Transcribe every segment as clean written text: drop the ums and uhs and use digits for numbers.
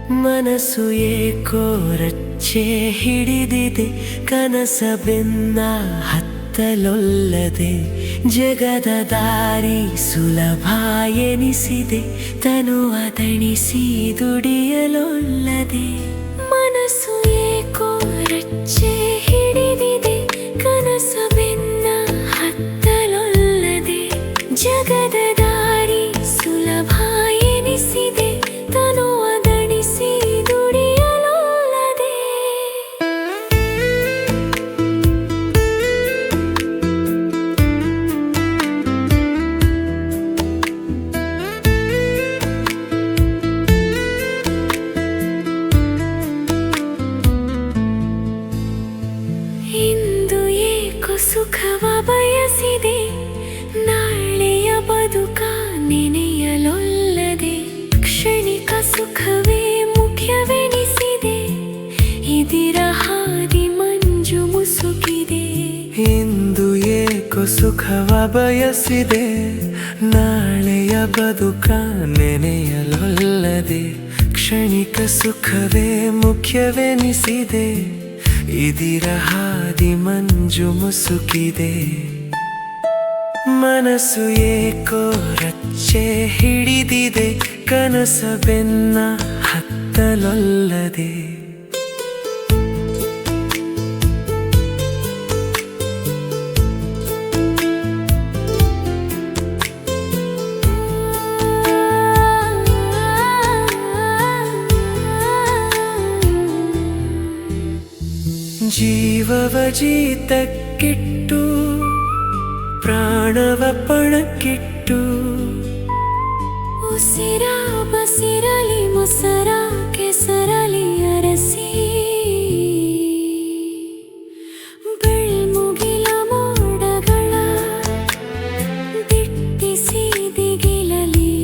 ಮನಸ್ಸು ಏಕೋ ರಚ್ಚೆ ಹಿಡಿದಿದೆ, ಕನಸ ಬೆನ್ನ ಹತ್ತಲೊಲ್ಲದೆ. ಜಗದ ದಾರಿ ಸುಲಭ ಎನಿಸಿದೆ, ತನು ಅದಣಿಸಿ ದುಡಿಯಲೊಲ್ಲದೆ. ಮನಸ್ಸು ಏಕೋ ರಚ್ಚೆ ಹಿಡಿದಿದೆ, ಕನಸ ಬೆನ್ನ ಹತ್ತಲೊಲ್ಲದೆ. ಜಗದ ದಾರಿ ಸುಲಭ ಎನಿಸಿದೆ, ತನು ಅದಣಿಸಿ ದುಡಿಯಲೊಲ್ಲದೆ. ಇಂದು ಏಕೋ ಸುಖವ ಬಯಸಿದೆ, ನಾಳೆಯ ಬದುಕ ನೆನೆಯಲೊಲ್ಲದೆ. ಕ್ಷಣಿಕ ಸುಖವೇ ಮುಖ್ಯವೆನಿಸಿದೆ, ಇದಿರ ಹಾದಿ ಮಂಜು ಮುಸುಕಿದೆ. ಇಂದು ಏಕೋ ಸುಖವ ಬಯಸಿದೆ, ನಾಳೆಯ ಬದುಕ ನೆನೆಯಲೊಲ್ಲದೆ. ಕ್ಷಣಿಕ ಸುಖವೇ ಮುಖ್ಯವೆನಿಸಿದೆ, ಇದಿರ ಹಾದಿ ಮಂಜು ಮುಸುಕಿದೆ. ಮನಸ್ಸು ಏಕೋ ರಚ್ಚೆ ಹಿಡಿದಿದೆ, ಕನಸ ಬೆನ್ನ ಹತ್ತಲೊಲ್ಲದೆ. ಜೀವವ ಜೀತಕ್ಕಿಟ್ಟು, ಪ್ರಾಣವ ಪಣಕ್ಕಿಟ್ಟು. ಉಸಿರ ಬಸಿರಲಿ ಮೊಸರ ಕೆಸರಲಿ ಅರಸಿ, ಬೆಳ್ಮುಗಿಲ ಮೋಡಗಳ ದಿಟ್ಟಿಸಿ ದಿಗಿಲಲಿ.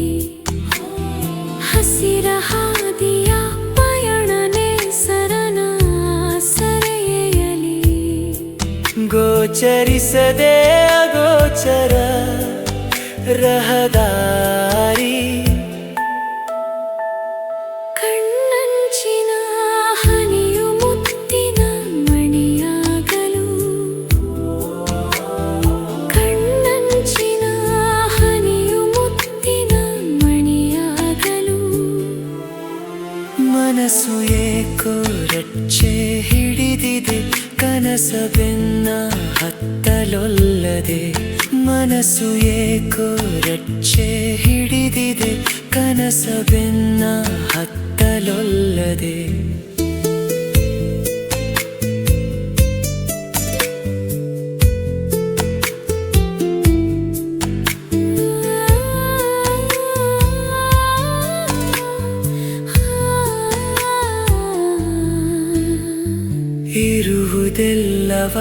ಹಸಿರ ಹಾದಿಯ ಪಯಣನೆ ಸರನ ಸರೆಯಲಿ. ಗೋಚರಿಸದೆ ಅಗೋಚರ ರಹದಾರಿ, ಕಣ್ಣಂಚಿನ ಹನಿಯು ಮುತ್ತಿನ ಮಣಿಯಾಗಲು. ಕಣ್ಣಂಚಿನ ಹನಿಯು ಮುತ್ತಿನ ಮಣಿಯಾಗಲು. ಮನಸ್ಸು ಏಕೋ ರಚ್ಚೆ ಹಿಡಿದಿದೆ, ಕನಸ ಬೆನ್ನ ಹತ್ತಲೊಲ್ಲದೆ. ಮನಸ್ಸು ಏಕೋ ರಚ್ಚೆ ಹಿಡಿದಿದೆ, ಕನಸ ಬೆನ್ನ ಹತ್ತಲೊಲ್ಲದೆ. ಇರುವುದೆಲ್ಲವ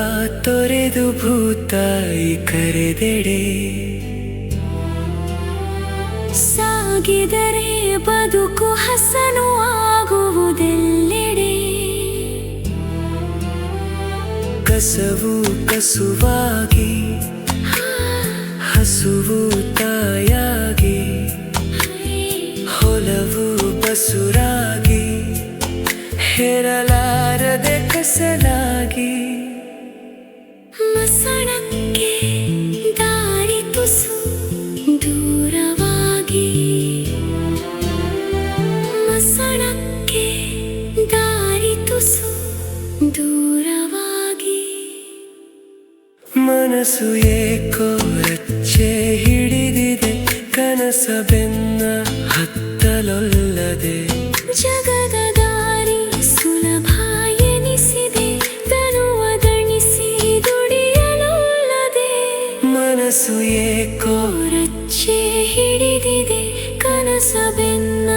ತೊರೆದು ಭೂತಾಯಿ ಕರೆದೆಡೆ. ಸಾಗಿದರೆ ಬದುಕು ಹಸನು ಆಗುವುದೆಲ್ಲೆಡೆ. ಕಸವು ಕಸುವಾಗಿ, ಹಸುವು ತಾಯಾಗಿ. ಹೊಲವು ಬಸುರಾಗಿ, ಹೆರಲಾರದೆ ಕಸಲಾಗಿ. ಮಸಣಕ್ಕೆ ದಾರಿ ತುಸು ದೂರವಾಗಿ. ಮಸಣಕ್ಕೆ ದಾರಿ ತುಸು ದೂರವಾಗಿ. ಮನಸ್ಸು ಏಕೋ ರಚ್ಚೆ ಹಿಡಿದಿದೆ, ಕನಸ ಬೆನ್ನ ಹತ್ತಲೊಲ್ಲದೆ. ಜಗದ ದಾರಿ ಸುಲಭ ಎನಿಸಿದೆ, ತನು ಅದಣಿಸಿ ದುಡಿಯಲೊಲ್ಲದೆ. ಮನಸ್ಸು ಏಕೋ ರಚ್ಚೆ ಹಿಡಿದಿದೆ, ಕನಸ ಬೆನ್ನ